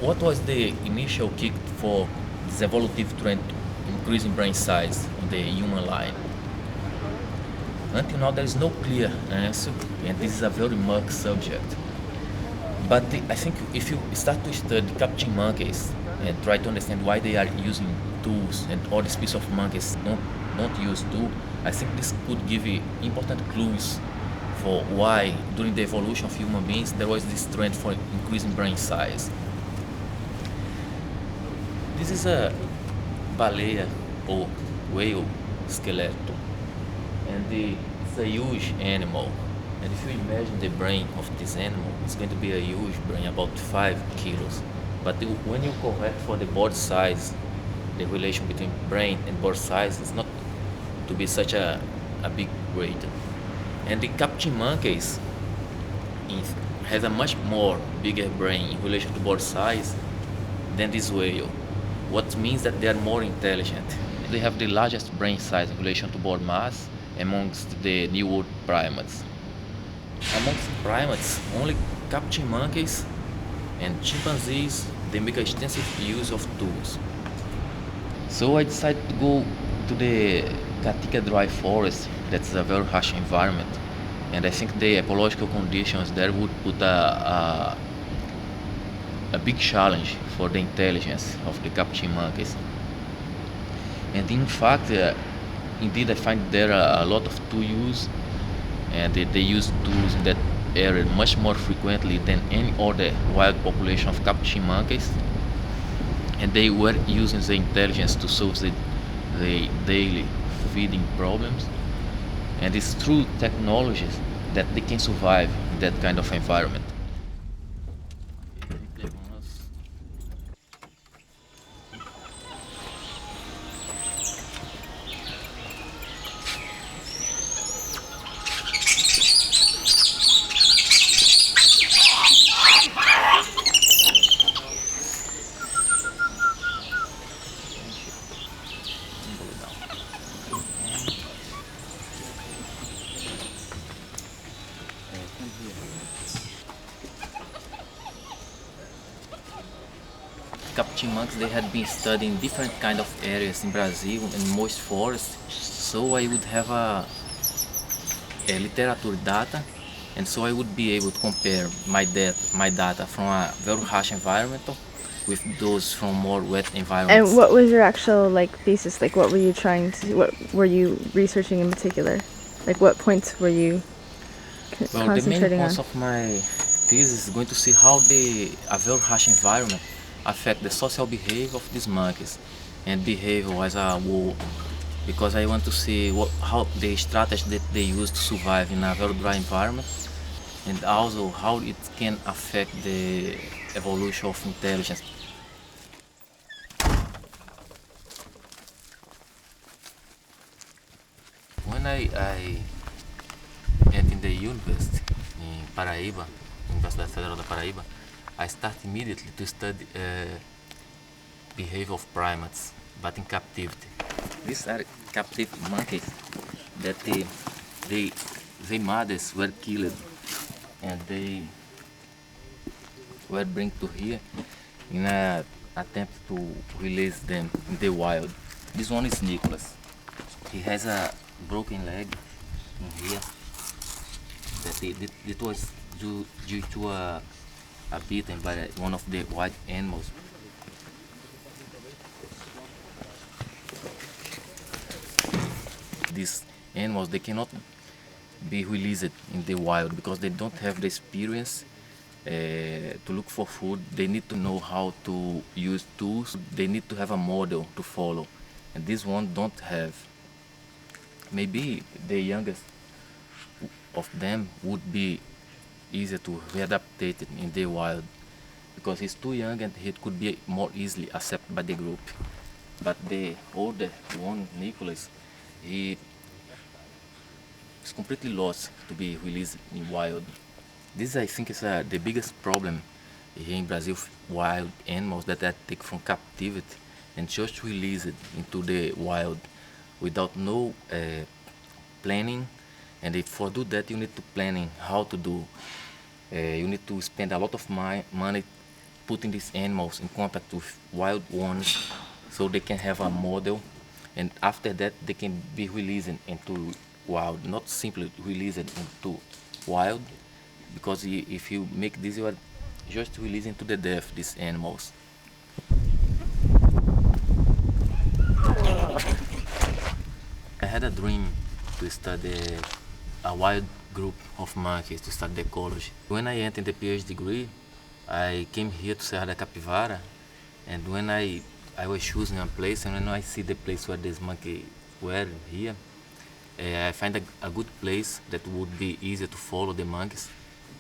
what was the initial kick for this evolutive trend increasing brain size in the human line? Until now, there is no clear answer, and this is a very murky subject. But I think if you start to study capuchin monkeys and try to understand why they are using tools and all the species of monkeys don't use tools, I think this could give you important clues for why during the evolution of human beings there was this trend for increasing brain size. This is a baleia or whale skeleton, and it's a huge animal. And if you imagine the brain of this animal, it's going to be a huge brain, about 5 kilos. But when you correct for the body size, the relation between brain and body size is not to be such a big weight. And the capuchin monkeys has a much more bigger brain in relation to body size than this whale, what means that they are more intelligent. They have the largest brain size in relation to body mass amongst the New World primates. Amongst primates, only capuchin monkeys and chimpanzees, they make extensive use of tools. So I decided to go to the Caatinga dry forest. That's a very harsh environment, and I think the ecological conditions there would put a big challenge for the intelligence of the capuchin monkeys. And in fact, indeed, I find there are a lot of tool use, and they use tools in that area much more frequently than any other wild population of capuchin monkeys. And they were using the intelligence to solve the daily feeding problems. And it's through technologies that they can survive in that kind of environment. Capuchin monkeys, they had been studying different kind of areas in Brazil and moist forests, so I would have a literature data, and so I would be able to compare my data from a very harsh environment with those from more wet environments. And what was your actual thesis? What were you trying to? What were you researching in particular? What points were you Well, the main concentrating on? points of my thesis is going to see how a very harsh environment affect the social behavior of these monkeys and behavior as a whole, because I want to see how the strategy that they use to survive in a very dry environment, and also how it can affect the evolution of intelligence. When I entered in the university in Paraíba, Universidade Federal da Paraíba, I started immediately to study behavior of primates, but in captivity. These are captive monkeys that their mothers were killed, and they were brought to here in an attempt to release them in the wild. This one is Nicholas. He has a broken leg in here. It was due to a beaten by one of the wild animals. These animals, they cannot be released in the wild because they don't have the experience to look for food. They need to know how to use tools. They need to have a model to follow, and this one don't have. Maybe the youngest of them would be easier to readapt in the wild because he's too young and he could be more easily accepted by the group. But the older one, Nicholas, he is completely lost to be released in wild. This, I think, is the biggest problem here in Brazil, wild animals that are taken from captivity and just released into the wild without no planning. And if for do that, you need to planning how to do. You need to spend a lot of money putting these animals in contact with wild ones so they can have a model, and after that they can be released into wild, not simply released into wild, because if you make this, you are just releasing to the death these animals. I had a dream to study a wild group of monkeys, to study ecology. When I entered the PhD degree, I came here to Serra da Capivara, and when I was choosing a place, and when I see the place where these monkeys were here, I find a good place that would be easier to follow the monkeys,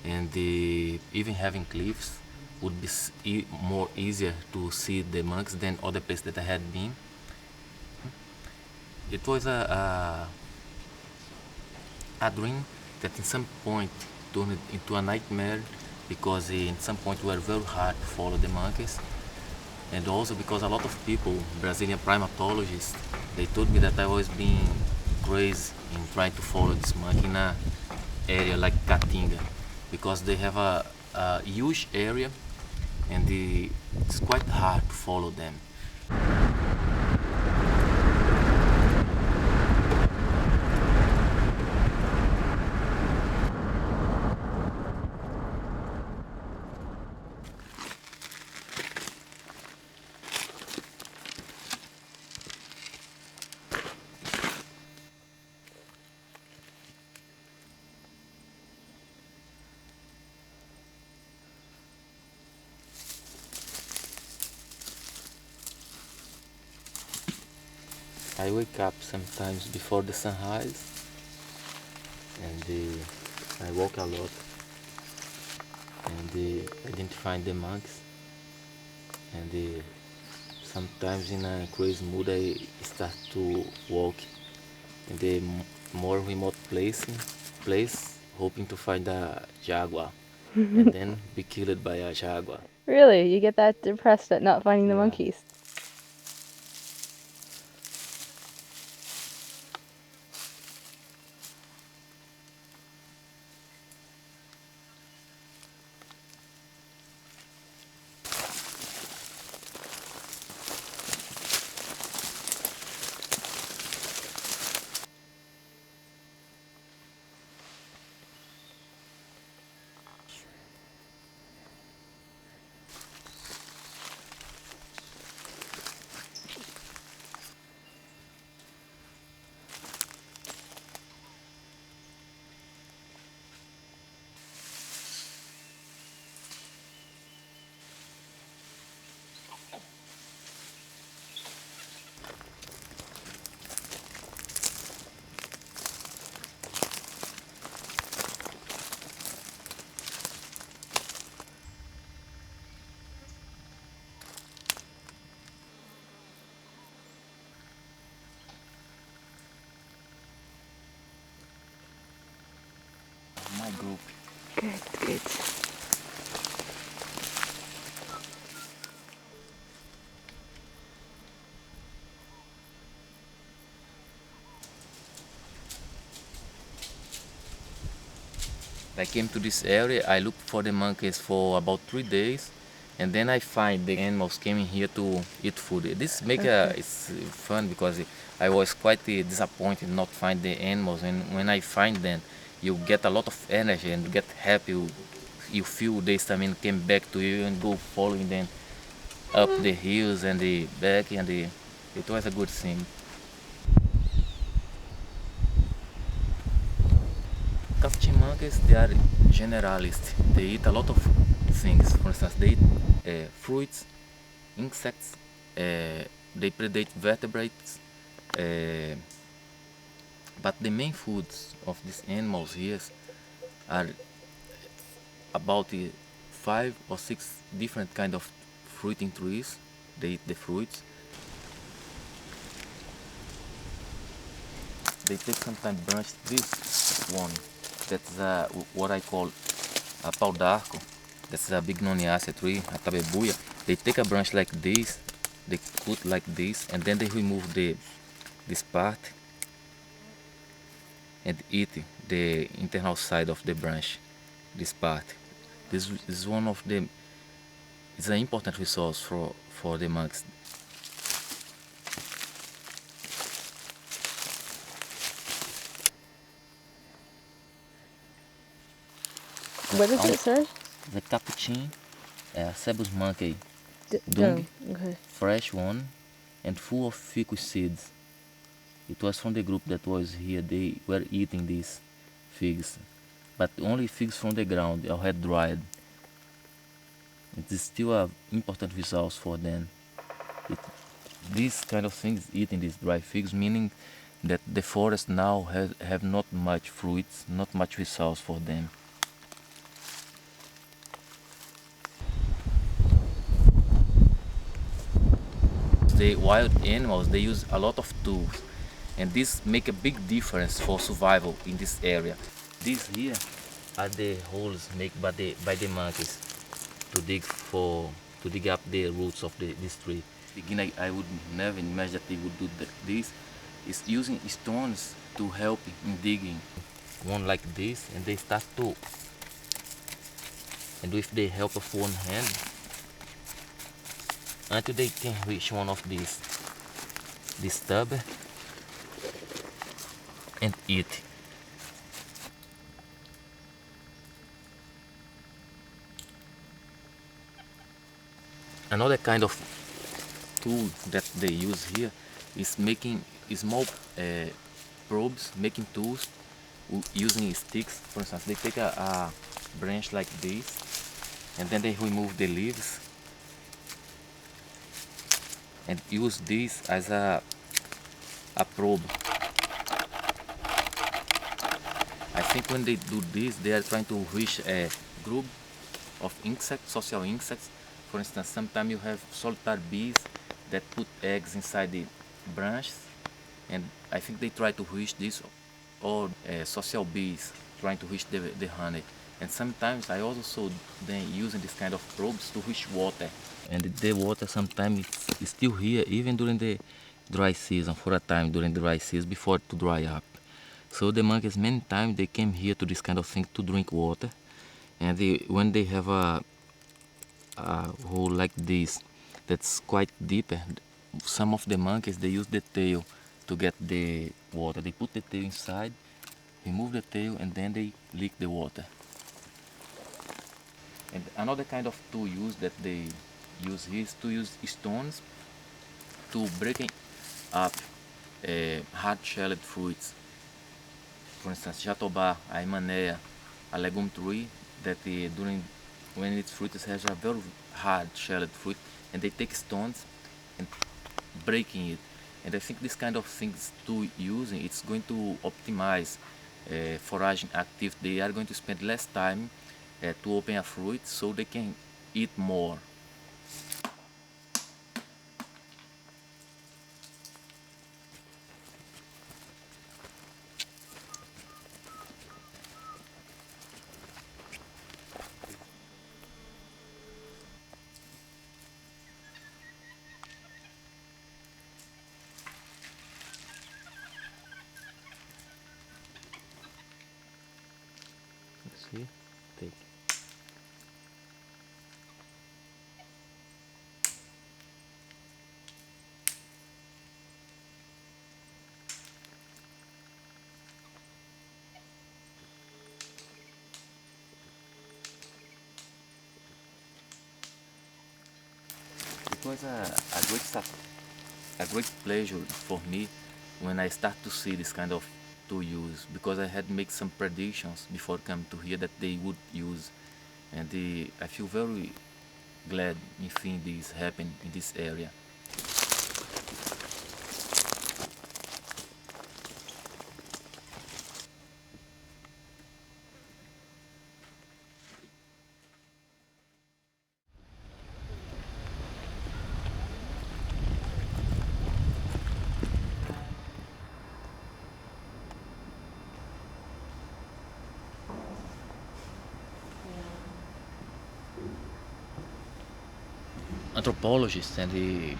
and even having cliffs would be more easier to see the monkeys than other places that I had been. It was a dream that in some point turned into a nightmare, because in some point were very hard to follow the monkeys, and also because a lot of people, Brazilian primatologists, they told me that I was being crazy in trying to follow this monkey in a area like Caatinga, because they have a huge area, and it's quite hard to follow them. I wake up sometimes before the sunrise, and I walk a lot, and identify the monkeys, and sometimes in a crazy mood I start to walk in the more remote place, hoping to find a jaguar, and then be killed by a jaguar. Really? You get that depressed at not finding the Yeah. monkeys? My group. Good, good. I came to this area, I looked for the monkeys for about 3 days, and then I find the animals coming here to eat food. This make Okay. it's fun, because I was quite disappointed not find the animals, and when I find them, you get a lot of energy and you get happy. You feel the stamina came back to you, and go following them up the hills and the back, and it was a good thing. Capuchin monkeys, they are generalists. They eat a lot of things. For instance, they eat fruits, insects, they predate vertebrates. Uh, but the main foods of these animals here are about 5 or 6 different kind of fruiting trees. They eat the fruits. They take sometimes branch. This one, that's what I call a pau d'arco. That's a big noniacea tree, a tabebuia. They take a branch like this, they put like this, and then they remove this part and eat the internal side of the branch, this part. This is one of the it's an important resource for the monks. What is it, sir? The capuchin, Cebus monkey, Oh, dung, okay. fresh one, and full of ficus seeds. It was from the group that was here. They were eating these figs, but only figs from the ground or had dried. It is still an important resource for them. These kind of things, eating these dry figs, meaning that the forest now have not much fruits, not much resource for them. The wild animals, they use a lot of tools, and this make a big difference for survival in this area. These here are the holes made by the monkeys to dig up the roots of this tree. Beginning, I would never imagine that they would do this. Is using stones to help in digging. One like this, and they start to, and with the help of one hand, until they can reach one of these, this tub, and eat. Another kind of tool that they use here is making small probes, making tools using sticks. For instance, they take a branch like this, and then they remove the leaves and use this as a probe. I think when they do this, they are trying to reach a group of insects, social insects. For instance, sometimes you have solitary bees that put eggs inside the branches, and I think they try to reach this, or social bees trying to reach the honey. And sometimes I also saw them using this kind of probes to reach water. And the water sometimes it's still here even during the dry season, for a time during the dry season before to dry up. So the monkeys many times they came here to this kind of thing to drink water, and when they have a hole like this that's quite deep, some of the monkeys they use the tail to get the water. They put the tail inside, remove the tail, and then they lick the water. And another kind of tool use that they use here is to use stones to breaking up hard-shelled fruits. For instance, jatobá, a imanea, a legume tree that during when its fruit has a very hard-shelled fruit, and they take stones and breaking it. And I think this kind of things to using, it's going to optimize foraging activity. They are going to spend less time to open a fruit so they can eat more. See, take. It was a great pleasure for me when I start to see this kind of tool use, because I had made some predictions before coming to here that they would use, and I feel very glad in seeing this happen in this area. Anthropologists and the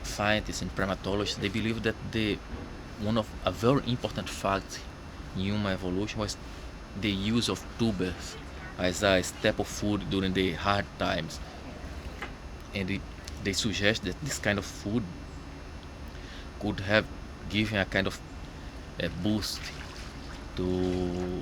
scientists and primatologists, they believe that one of a very important fact in human evolution was the use of tubers as a staple food during the hard times. and they suggest that this kind of food could have given a kind of a boost to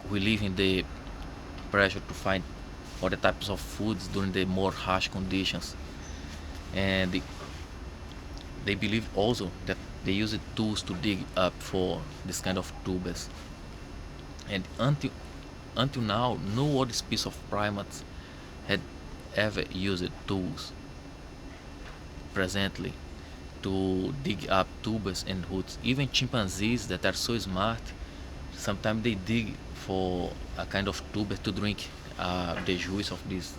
relieving the pressure to find other types of foods during the more harsh conditions. And they believe also that they used tools to dig up for this kind of tubers. And until now, no other species of primates had ever used tools presently to dig up tubers and roots. Even chimpanzees that are so smart, sometimes they dig for a kind of tuber to drink the juice of this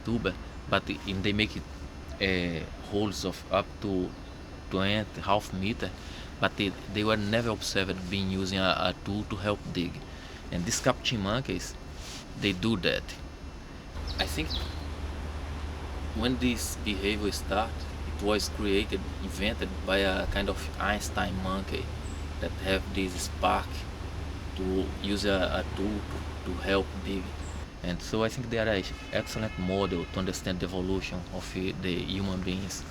tuber, but they make it holes of up to 20 half meter, but they were never observed being using a tool to help dig. And these capuchin monkeys, they do that. I think when this behavior started, it was created, invented by a kind of Einstein monkey that have this spark to use a tool to help dig. And so I think they are an excellent model to understand the evolution of the human beings.